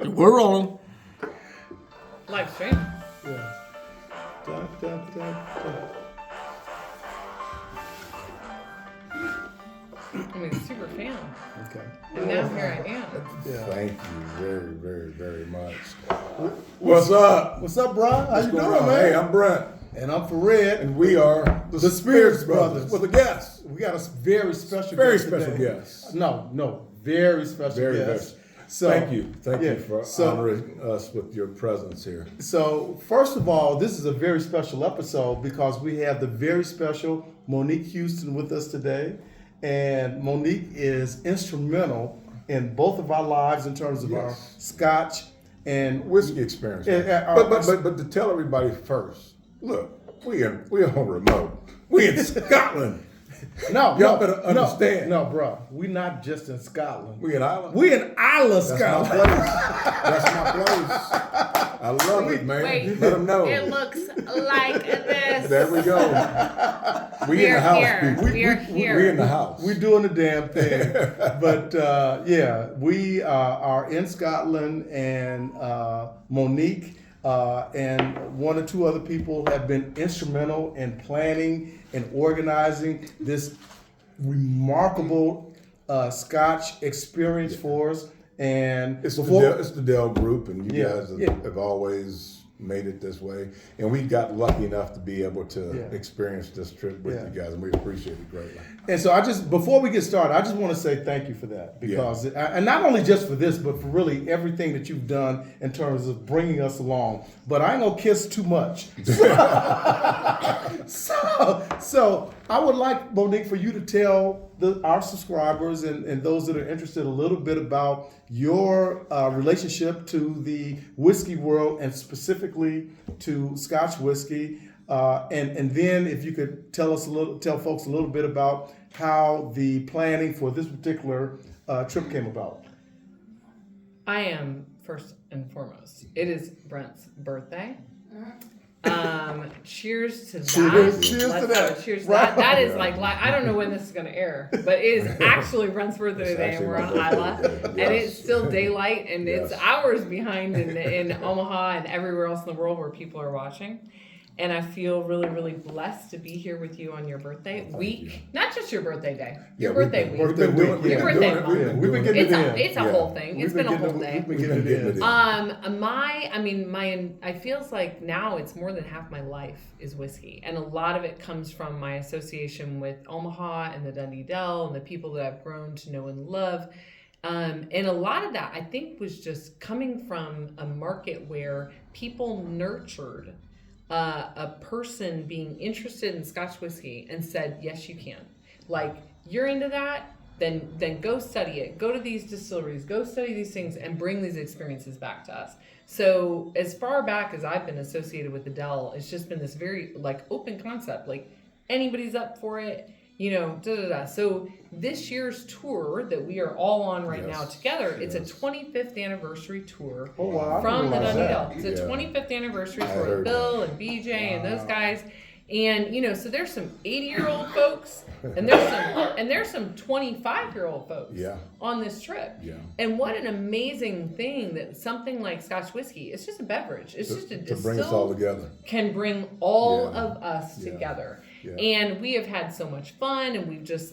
We're rolling. Live stream. Yeah. Dun, dun, dun, dun. I'm a super fan. Okay. And now here I am. Yeah. Thank you very, very, very much. What's up? What's up, bro? How you doing, man? Hey, I'm Brent. And I'm Farid. And we are the Spirits Brothers. With a guest. We got a very special Very guest special today. guest. No, very special Very, guest. very. So, Thank you yeah, for so- honoring us with your presence here. So, first of all, this is a very special episode because we have the very special Monique Hutson with us today. And Monique is instrumental in both of our lives in terms of our Scotch and Whiskey experience. Yeah, But to tell everybody first, look, we on remote. We in Scotland. Y'all better understand. No, bro. We're not just in Scotland. We in Ireland. We in Ireland, That's my Scotland. place. That's my place. I love it, man. Wait, Let them know. It looks like this. There we go. We in the house, here. people. We are here. We in the house. We're doing the damn thing. But yeah, we are in Scotland, and Monique and one or two other people have been instrumental in planning and organizing this remarkable Scotch experience for us. And It's the Dell Group, and you Yeah, guys yeah. have always made it this way. And we got lucky enough to be able to experience this trip with you guys, and we appreciate it greatly. And so before we get started, I just want to say thank you for that because, and not only just for this, but for really everything that you've done in terms of bringing us along. But I ain't gonna kiss too much. So I would like, Monique, for you to tell our subscribers and those that are interested a little bit about your relationship to the whiskey world and specifically to Scotch whiskey. And then if you could tell folks a little bit about how the planning for this particular trip came about. I am first and foremost. It is Brent's birthday. Cheers to that. Cheers to that. Cheers to Right. that. That is like I don't know when this is going to air, but it is actually Brent's birthday It's today, and actually we're my on birthday Isla, today. and Yes. it's still daylight, and it's Yes. hours behind in Omaha and everywhere else in the world where people are watching. And I feel really, really blessed to be here with you on your birthday week. you. Not just your birthday day. Yeah, Your birthday week. We've been doing Your birthday month. We've been getting It's it a, in. it's a whole thing. It's been a whole day. We've been getting it in. I feels like now it's more than half my life is whiskey. And a lot of it comes from my association with Omaha and the Dundee Dell and the people that I've grown to know and love. And a lot of that I think was just coming from a market where people nurtured a person being interested in Scotch whiskey and said, yes, you can. Like, you're into that, then go study it. Go to these distilleries, go study these things and bring these experiences back to us. So as far back as I've been associated with the Dell, it's just been this very like open concept. Like anybody's up for it, So this year's tour that we are all on right now together, it's a 25th anniversary tour from the Dundee Dell. It's a 25th anniversary tour with Bill and BJ and those guys. And so there's some 80-year-old folks and there's some 25-year-old folks on this trip. Yeah. And what an amazing thing that something like Scotch whiskey, it's just a beverage. It's just a to bring us all together. Can bring all of us together. Yeah. And we have had so much fun and we've just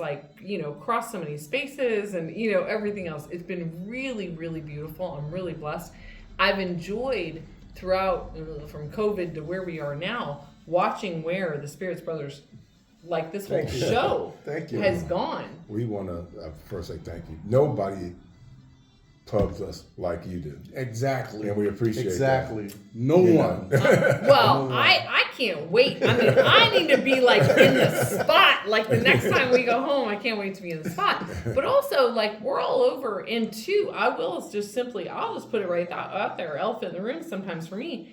crossed so many spaces and everything else. It's been really, really beautiful. I'm really blessed. I've enjoyed throughout from COVID to where we are now, watching where the Spirits Brothers, like this whole show, has gone. We want to first say thank you. Nobody pubs us like you do. Exactly. And we appreciate that. No one. I can't wait. I mean, I need to be like in the spot. Like the next time we go home, I can't wait to be in the spot. But also, like, we're all over. And two, I'll just put it right out there, elephant in the room sometimes for me.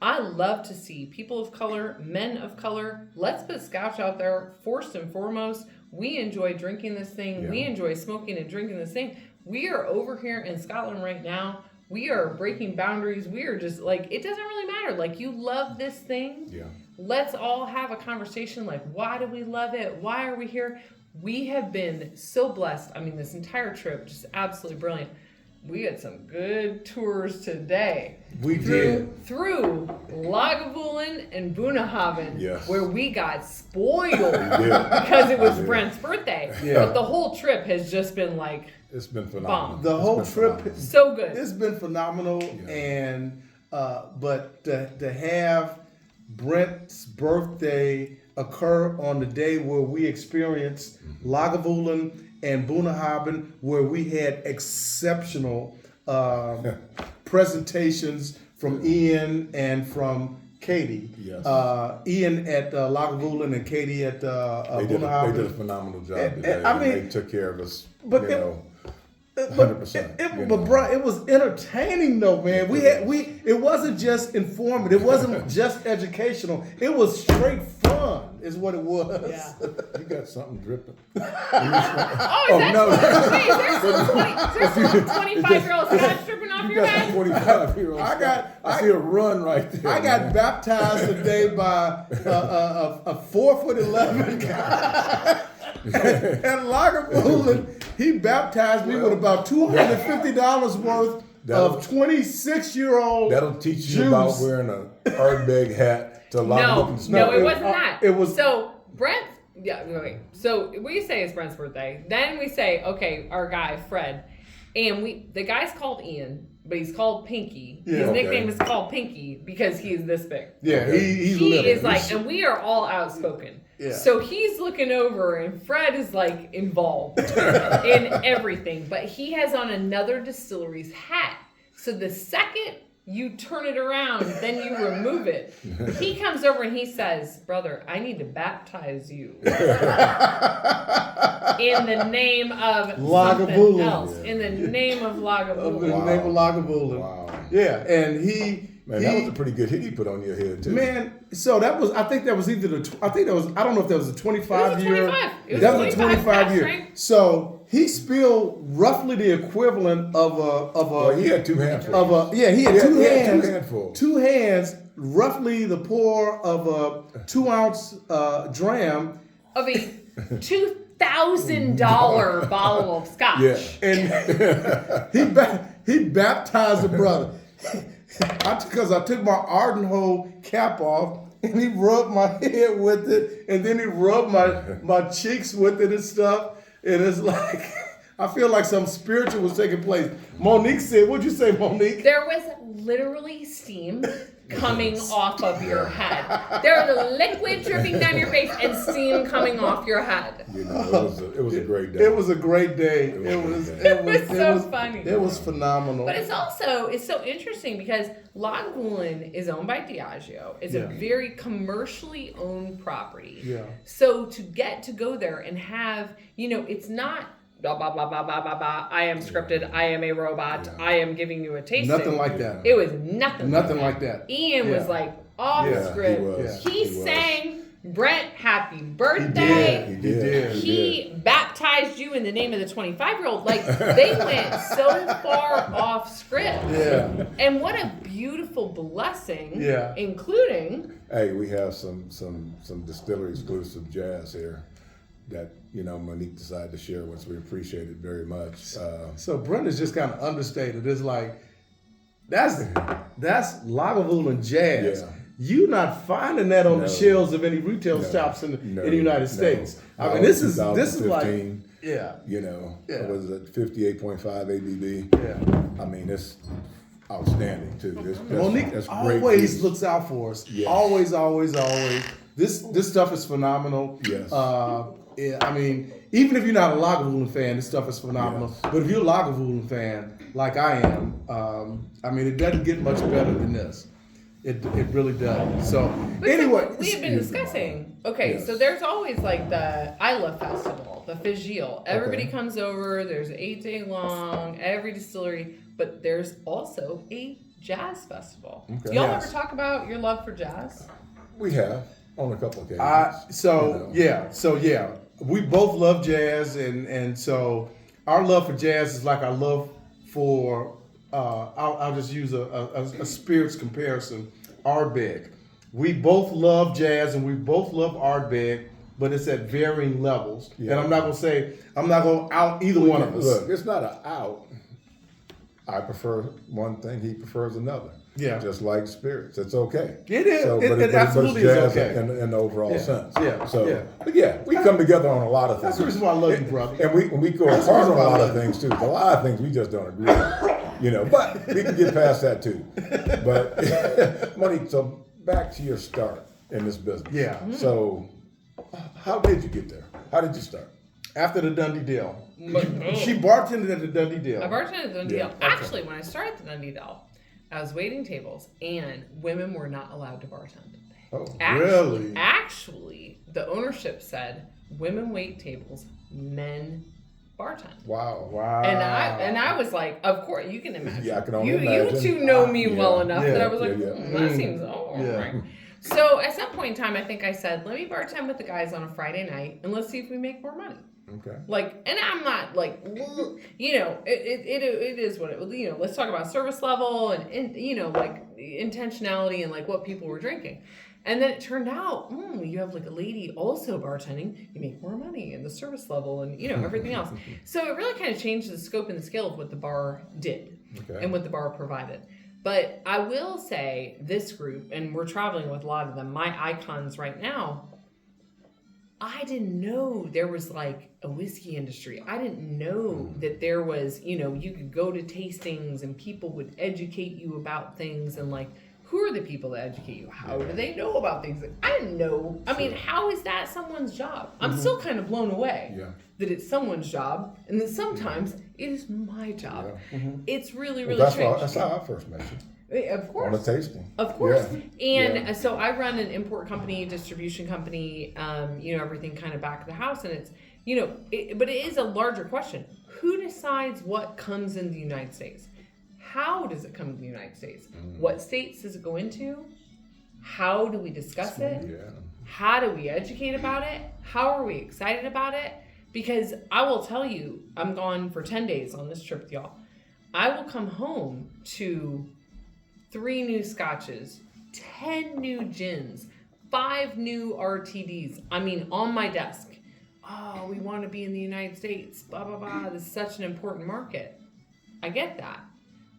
I love to see people of color, men of color. Let's put Scotch out there first and foremost. We enjoy drinking this thing. Yeah. We enjoy smoking and drinking this thing. We are over here in Scotland right now. We are breaking boundaries. We are just like, it doesn't really matter. Like, you love this thing. Yeah. Let's all have a conversation. Like, why do we love it? Why are we here? We have been so blessed. I mean, this entire trip, just absolutely brilliant. we had some good tours today. We did. Through Lagavulin and Bunnahabhain, Yes. where we got spoiled did. because it was We did. Brent's birthday. Yeah. But the whole trip has just been like It's been phenomenal. Bomb. The whole It's been trip, phenomenal. so good. it's been phenomenal, Yeah. and but to have Brent's birthday occur on the day where we experienced Lagavulin and Bunnahabhain, where we had exceptional presentations from Ian and from Katie. Yes. Ian at Lagavulin and Katie at They did a Bunnahabhain. phenomenal job And- today. and I mean- they took care of us, but you it- know, But 100%. but bro, it was entertaining though, man. It wasn't just informative. It wasn't just educational. It was straight fun, is what it was. Yeah. You got something dripping. Oh, is no. there's some 25-year-old scotch dripping off You your got some head? 25-year-old. I see a run right there. I got man. baptized today by a 4'11" guy at Lagavulin. He baptized me with about $250 worth of 26-year-old. That'll teach you juice. about wearing a Ardbeg hat to a lot of looking No, smart. it wasn't that. it was- So Brent. Yeah, wait. So we say it's Brent's birthday. Then we say, okay, our guy Fred, and the guy's called Ian, but he's called Pinky. Yeah, His okay. nickname is called Pinky because he's this big. Yeah, Okay. he's He little. is like, and we are all outspoken. Yeah. So he's looking over, and Fred is like involved in everything, but he has on another distillery's hat. So the second you turn it around, then you remove it. He comes over and he says, "Brother, I need to baptize you in the name of something Lagavulin. else. In the name of in Lagavulin." the name of Lagavulin. Wow. Yeah, and Man, that was a pretty good hit he put on your head too. Man, so that was, I think that was either I don't know if that was a 25 year. It was That was a 25 25 year. right? So he spilled roughly the equivalent of Well, he had two handfuls. he had two he had hands. two handfuls. Two hands, roughly the pour of a 2-ounce dram. Of a $2,000 bottle of scotch. Yeah. And he baptized the brother. Because I took my Ardenho cap off, and he rubbed my head with it, and then he rubbed my cheeks with it and stuff. And it's like, I feel like some spiritual was taking place. Monique said, what'd you say, Monique? There was literally steam coming off of your head. There was liquid dripping down your face and steam coming off your head. You know, it was a great day. It was a great day. It was so funny. It was phenomenal. But it's so interesting because Lagavulin is owned by Diageo. It's a Yeah. very commercially owned property. Yeah. So to get to go there and have, it's not blah blah blah blah blah blah blah. I am scripted. I am a robot. Yeah. I am giving you a tasting. Nothing like that. It was nothing. Nothing like that. Ian was Yeah. like off Yeah, script. he was. He He was. sang Brent happy He birthday. did. He did. He baptized you in the name of the 25-year-old. Like, they went so far off script. Yeah. And what a beautiful blessing. Yeah. Including, Hey, we have some distillery exclusive jazz here that Monique decided to share with us. We appreciate it very much. So Brenda's just kind of understated. It's like, that's Lagavulin jazz. Yeah. You not finding that on the No. shelves of any retail No. shops in No. the United No. States. I No. mean, this is like, 2015. yeah, Yeah. Yeah. Was it 58.5 ABV? yeah. I mean, it's outstanding too. Monique that's great always news. looks out for us. Yes. Always. This stuff is phenomenal. Yes. Yeah, I mean, even if you're not a Lagavulin fan, this stuff is phenomenal. Yes. But if you're a Lagavulin fan, like I am, I mean, it doesn't get much better than this. It really does. So anyway, we have been discussing. Okay, Yes. so there's always like the I Love Festival, the Fizgil. Everybody Okay. comes over. There's 8-day long, every distillery. But there's also a jazz festival. Okay. Do y'all Yes. ever talk about your love for jazz? We have on a couple occasions. So we both love jazz, and so our love for jazz is like our love for. I'll just use a spirits comparison. Ardbeg. We both love jazz and we both love Ardbeg, but it's at varying levels. Yeah. And I'm not gonna out either one of us. Look, it's not an out. I prefer one thing, he prefers another. Yeah. Just like spirits. It's okay. It is. It it's absolutely is jazz okay. in the overall sense. Yeah. So, Yeah. but yeah, we come together on a lot of things. That's the reason why I love you, brother. And we go That's the apart on reason a why I lot of love things too. A lot of things we just don't agree on. But we can get past that too. But Monique, so back to your start in this business. Yeah. So how did you get there? How did you start? After the Dundee Dell. She bartended at the Dundee Dell. I bartended at the Dundee Yeah, Dell. okay. Actually, when I started at the Dundee Dell, I was waiting tables, and women were not allowed to bartend. Oh, Really? Actually, the ownership said women wait tables, men bartend. wow. Wow. And I was like, of course, you can imagine. Yeah, I can only you imagine. You two know me Yeah. well enough that I was like, Yeah. that seems right. So at some point in time, I think I said, let me bartend with the guys on a Friday night, and let's see if we make more money. Okay. Like, and I'm not like, it is what it was. Let's talk about service level and like intentionality and like what people were drinking. And then it turned out, you have like a lady also bartending, you make more money and the service level and everything else. So it really kind of changed the scope and the scale of what the bar did and what the bar provided. But I will say this group, and we're traveling with a lot of them, my icons right now, I didn't know there was like a whiskey industry. I didn't know that there was, you could go to tastings and people would educate you about things and like, who are the people that educate you? How do they know about things? I didn't know. I mean, how is that someone's job? I'm still kind of blown away that it's someone's job and that sometimes it is my job. Yeah. It's really, really strange. That's how I first met you. Of course. On a tasting. Of course. Yeah. And so I run an import company, distribution company, everything kind of back of the house. And it's, but it is a larger question. Who decides what comes in the United States? How does it come to the United States? What states does it go into? How do we discuss it? Yeah. How do we educate about it? How are we excited about it? Because I will tell you, I'm gone for 10 days on this trip with y'all. I will come home to 3 new scotches, 10 new gins, 5 new RTDs. I mean, on my desk. Oh, we want to be in the United States. Blah, blah, blah. This is such an important market. I get that.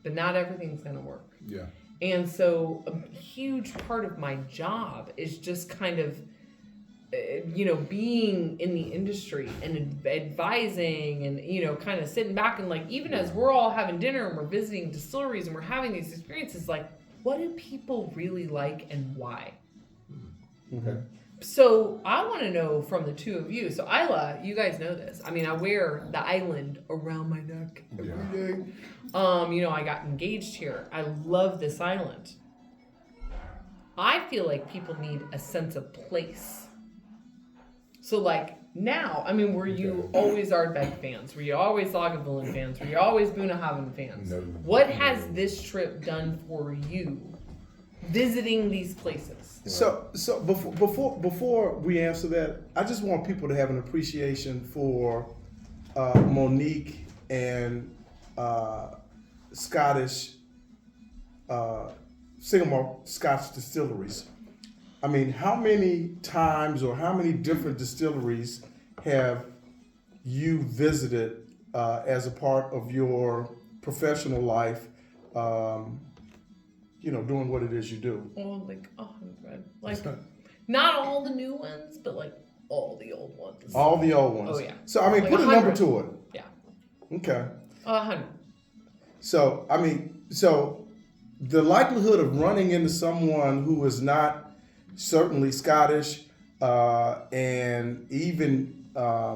But not everything's going to work. Yeah. And so a huge part of my job is just kind of, being in the industry and advising and, kind of sitting back and like, even as we're all having dinner and we're visiting distilleries and we're having these experiences, like, what do people really like and why? Okay. So I want to know from the two of you. So Isla, you guys know this. I mean, I wear the island around my neck every day. I got engaged here. I love this island. I feel like people need a sense of place. So like now, I mean, were you always Ardbeg fans? Were you always Lagavulin fans? Were you always Bunnahabhain fans? No. What has this trip done for you visiting these places? So before we answer that, I just want people to have an appreciation for Monique and Scottish single malt Scotch distilleries. I mean, how many times or how many different distilleries have you visited as a part of your professional life? Doing what it is you do. Oh, like 100. Like, not all the new ones, but like all the old ones. All the old ones. Oh, yeah. So, I mean, Like put a 100. number to it. Yeah. Okay. 100. So, I mean, the likelihood of running into someone who is not certainly Scottish and even, I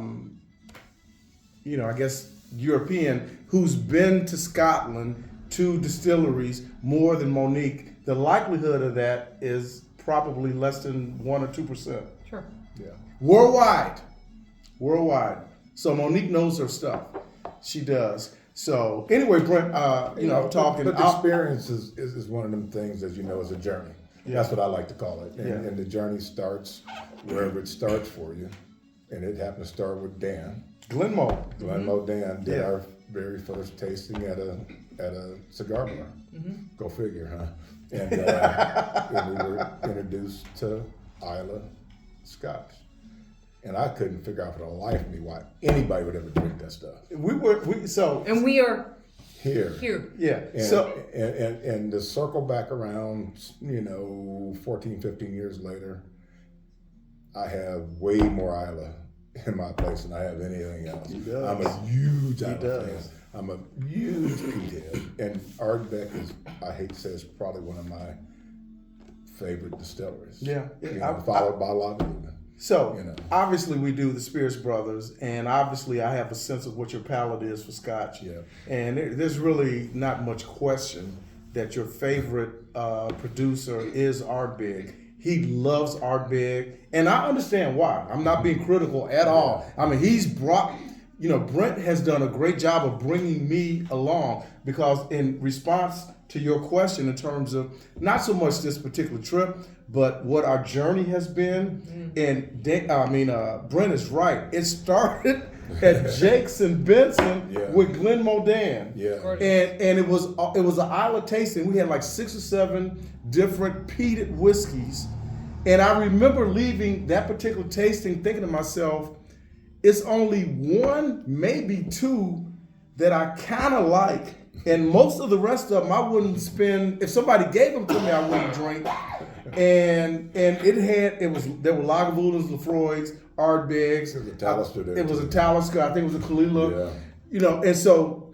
guess European, who's been to Scotland, to distilleries more than Monique, the likelihood of that is probably less than 1 or 2%. Sure. Yeah. Worldwide. So Monique knows her stuff. She does. So anyway, Brent, talking. But the experience is one of them things, as you know, is a journey. Yeah. That's what I like to call it. And the journey starts wherever it starts for you. And it happened to start with Dan. Glenmo Dan did our very first tasting at a cigar bar. Mm-hmm. Go figure, huh? And, and we were introduced to Isla Scotch. And I couldn't figure out for the life of me why anybody would ever drink that stuff. And we are here. Yeah. And, So and to circle back around, 14, 15 years later, I have way more Isla in my place than I have anything else. He does. I'm a huge Isla does. fan. I'm a huge peathead. And Ardbeg is, I hate to say, it's probably one of my favorite distilleries. Yeah. Followed by Lagavulin. So You know. obviously we do the Spears Brothers, and obviously I have a sense of what your palate is for Scotch. Yeah. And there's really not much question that your favorite producer is Ardbeg. He loves Ardbeg, and I understand why. I'm not being critical at all. I mean, he's brought, Brent has done a great job of bringing me along, because in response to your question in terms of not so much this particular trip, but what our journey has been. And Brent is right. It started at Jakes and Benson with Glen Modan. Yeah. And it was an Isla tasting. We had like 6 or 7 different peated whiskeys. And I remember leaving that particular tasting thinking to myself, it's only 1, maybe 2 that I kind of like. And most of the rest of them I wouldn't spend. If somebody gave them to me, I wouldn't drink. And there were Lagavulins, Lefroy's, Ardbegs. There was a Talisker there. It was a too. Talisker. I think it was a Kalila. Yeah. And so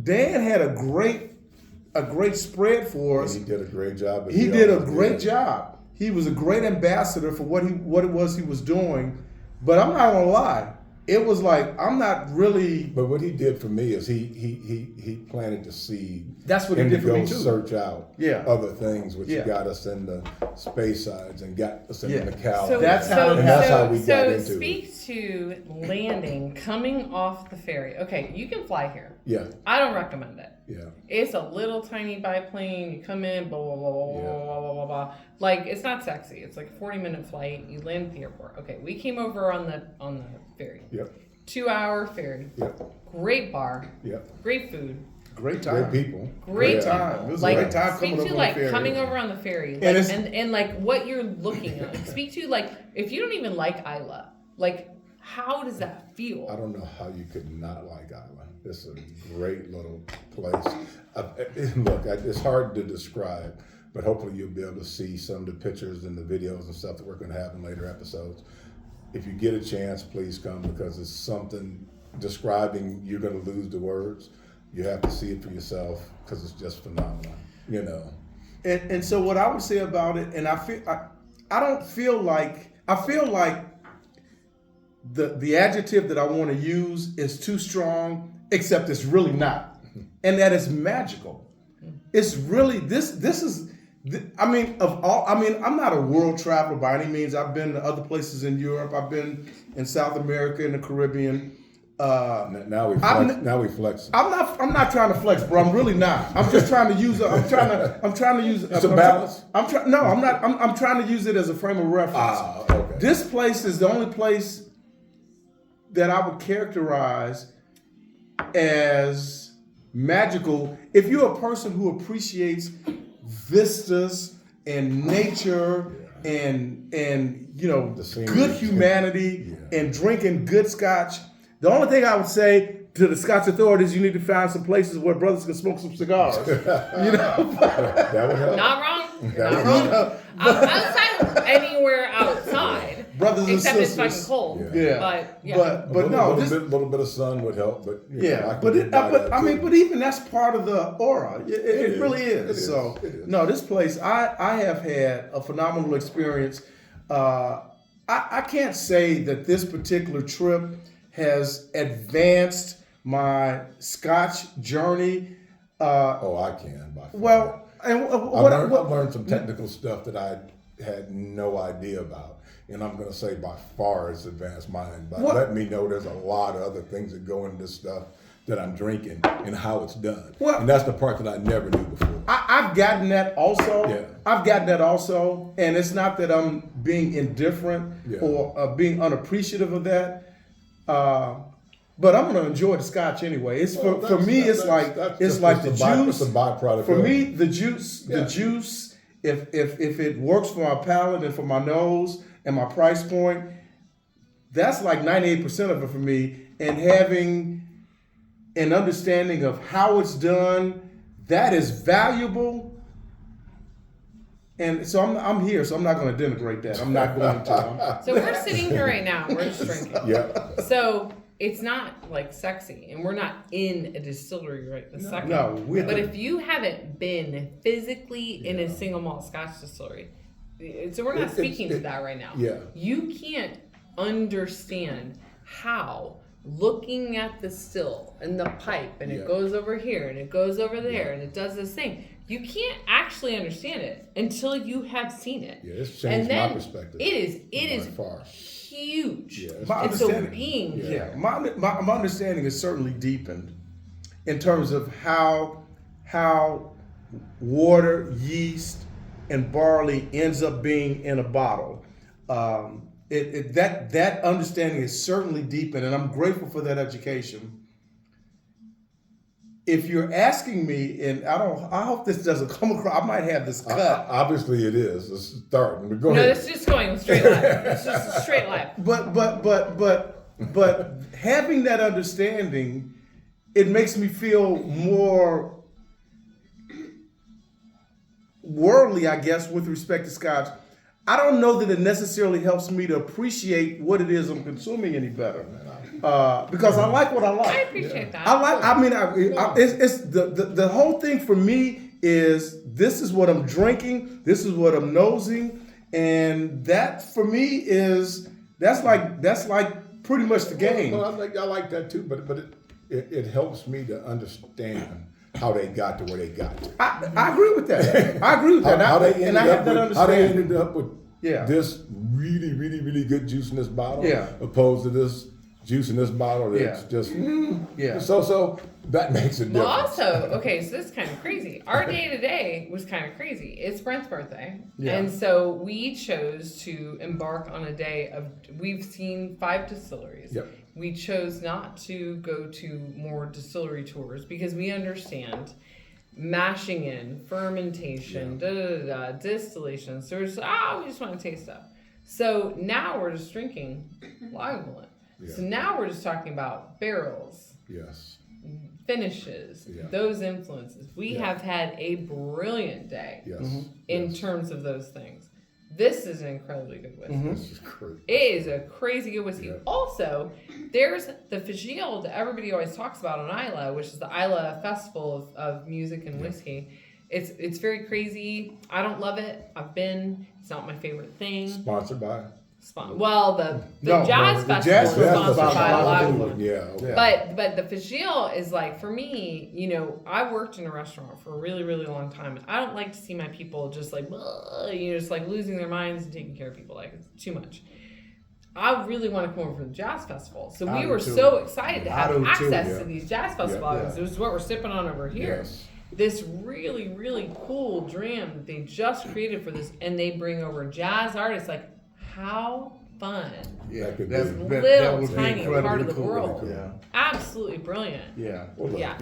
Dan had a great spread for us. And he did a great job. He did a great job. He was a great ambassador for what it was he was doing. But I'm not gonna lie, it was like I'm not really. But what he did for me is he planted the seed. That's what he and did to for go me too. Search out Yeah. things, which got us into space sides and got us into Macau. So That's how so, we got into it. speak to landing, coming off the ferry. Okay, you can fly here. Yeah, I don't recommend it. yeah. It's a little tiny biplane. You come in, blah blah blah blah blah blah blah blah. Like, it's not sexy. It's like a 40-minute flight. You land at the airport. Okay, we came over on the ferry. Yep. 2-hour ferry. Yep. Great bar. Yep. Great food. Great time. Great people. Great time. It was Like, a great time speak coming to over like on the ferry. coming over on the ferry, And like, it's- and like what you're looking at. Like, speak to like if you don't even like Isla, like how does that feel? I don't know how you could not like Island. It's a great little place. Look, it's hard to describe, but hopefully you'll be able to see some of the pictures and the videos and stuff that we're going to have in later episodes. If you get a chance, please come, because it's something describing, you're going to lose the words. You have to see it for yourself, because it's just phenomenal, And so what I would say about it, and I feel like the adjective that I want to use is too strong, except it's really not, and that is magical. It's really this is. I'm not a world traveler by any means. I've been to other places in Europe. I've been in South America and the Caribbean. Now we flex. I'm not trying to flex, bro. I'm really not. I'm just trying to use. I'm trying to use. It's a balance. I'm not. I'm trying to use it as a frame of reference. Okay. This place is the only place that I would characterize as magical. If you're a person who appreciates vistas and nature and good humanity and drinking good scotch, the only thing I would say to the Scotch authorities, you need to find some places where brothers can smoke some cigars. That would help. Not wrong. Not wrong. Outside, anywhere outside, Brothers and except it's sisters. fucking cold. Yeah. But no, a little bit of sun would help, but but even that's part of the aura. It really is. It is. No, this place, I have had a phenomenal experience. I can't say that this particular trip has advanced my Scotch journey. I can. By far. Well, and I've learned some technical stuff that I had no idea about. And I'm going to say by far it's advanced mine. But let me know there's a lot of other things that go into this stuff that I'm drinking and how it's done. And that's the part that I never knew before. I've gotten that also. Yeah. I've gotten that also. And it's not that I'm being indifferent or being unappreciative of that. But I'm gonna enjoy the scotch anyway. It's for me. It's like the juice. It's a byproduct. For me, the juice. If it works for my palate and for my nose and my price point, that's like 98% of it for me. And having and understanding of how it's done, that is valuable. And so I'm here, so I'm not going to denigrate that. I'm not going to. So we're sitting here right now, we're just drinking. Yeah. So it's not like sexy, and we're not in a distillery right this second. No, but if you haven't been physically in a single malt Scotch distillery, so we're not speaking to that right now. Yeah. You can't understand how looking at the still and the pipe, and it goes over here and it goes over there and it does this thing. You can't actually understand it until you have seen it. Yeah, it's changed my perspective. It is far. huge. Yeah, My and so understanding, my understanding is certainly deepened in terms of how water, yeast, and barley ends up being in a bottle. That understanding is certainly deepened, and I'm grateful for that education. If you're asking me, and I hope this doesn't come across, I might have this cut. Obviously it is. It's starting. But go No, ahead. it's just going straight line. It's just a straight line. But having that understanding, it makes me feel more worldly, I guess, with respect to Scotch. I don't know that it necessarily helps me to appreciate what it is I'm consuming any better, because I like what I like. I appreciate that. It's the whole thing for me is this is what I'm drinking, this is what I'm nosing, and that for me that's like pretty much the game. Well, I like that too, but it helps me to understand how they got to where they got to. I agree with that. I agree with that. How they ended up with Yeah. this really, really, really good juice in this bottle, Yeah. opposed to this juice in this bottle that's just So that makes it different. Well, also, okay, so this is kind of crazy. Our day today was kind of crazy. It's Brent's birthday. Yeah. And so we chose to embark on a day of, we've seen 5 distilleries. Yep. We chose not to go to more distillery tours because we understand mashing in, fermentation, distillation. So we're just, we just want to taste stuff. So now we're just drinking Lagavulin. Yeah. So now we're just talking about barrels, Yes. finishes, those influences. We have had a brilliant day Yes. in terms of those things. This is an incredibly good whiskey. This is great. It is a crazy good whiskey. Yeah. Also, there's the Fagile that everybody always talks about on Isla, which is the Isla Festival of Music and Whiskey. It's very crazy. I don't love it. I've been. It's not my favorite thing. Sponsored by. Well, the jazz festival is sponsored by Lagavulin. Yeah. Okay. But the Fagile is like, for me, I worked in a restaurant for a really, really long time. And I don't like to see my people just like, just like losing their minds and taking care of people. Like, it's too much. I really want to come over for the jazz festival. So we were so excited to have access to these jazz festivals. This is what we're sipping on over here. Yes. This really, really cool dram that they just created for this. And they bring over jazz artists. Like, how fun. Yeah. This that little would be tiny part of the incredibly cool. world. Yeah. Absolutely brilliant. Yeah. Well, look, Yeah.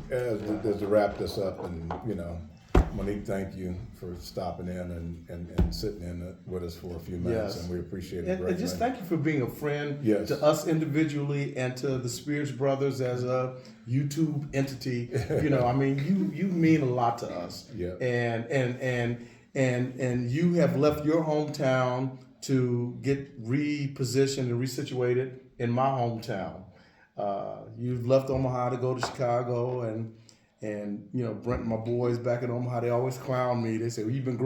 as to wrap this up, and Monique, thank you for stopping in and sitting in with us for a few minutes, Yes. and we appreciate it. And just thank you for being a friend Yes. to us individually and to the Spears Brothers as a YouTube entity. You mean a lot to us. Yeah. And you have left your hometown to get repositioned and resituated in my hometown. You've left Omaha to go to Chicago, and Brent and my boys back in Omaha, they always clown me. They say, well, you've been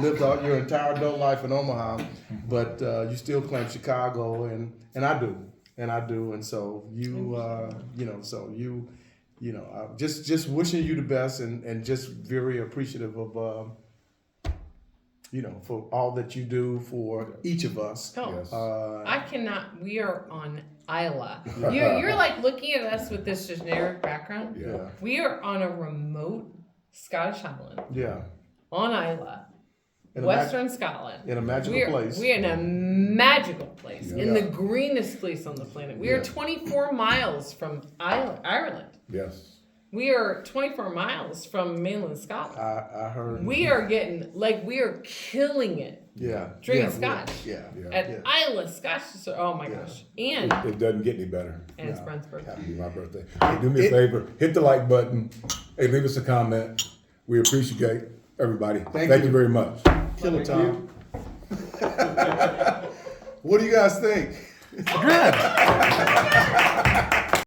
lived out your entire adult life in Omaha, but you still claim Chicago, and I do. And so just wishing you the best, and just very appreciative of for all that you do for each of us. Oh, Yes. I cannot. We are on Isla. You're like looking at us with this generic background. Yeah. We are on a remote Scottish island Yeah. on Isla, In a Western Scotland. in a magical place. We're in a magical place, in Yeah. the greenest place on the planet. We are 24 miles from Ireland. Yes. We are 24 miles from mainland Scotland. I heard. We are killing it Yeah. Drinking Yeah, scotch. Yeah. Yeah. At Yeah. Isla Scotch. Oh my gosh. And It doesn't get any better. it's Brent's birthday. It'll be my birthday. Do me a favor, hit the like button. Hey, leave us a comment. We appreciate everybody. Thank you very much. Killer Tom. What do you guys think? Good.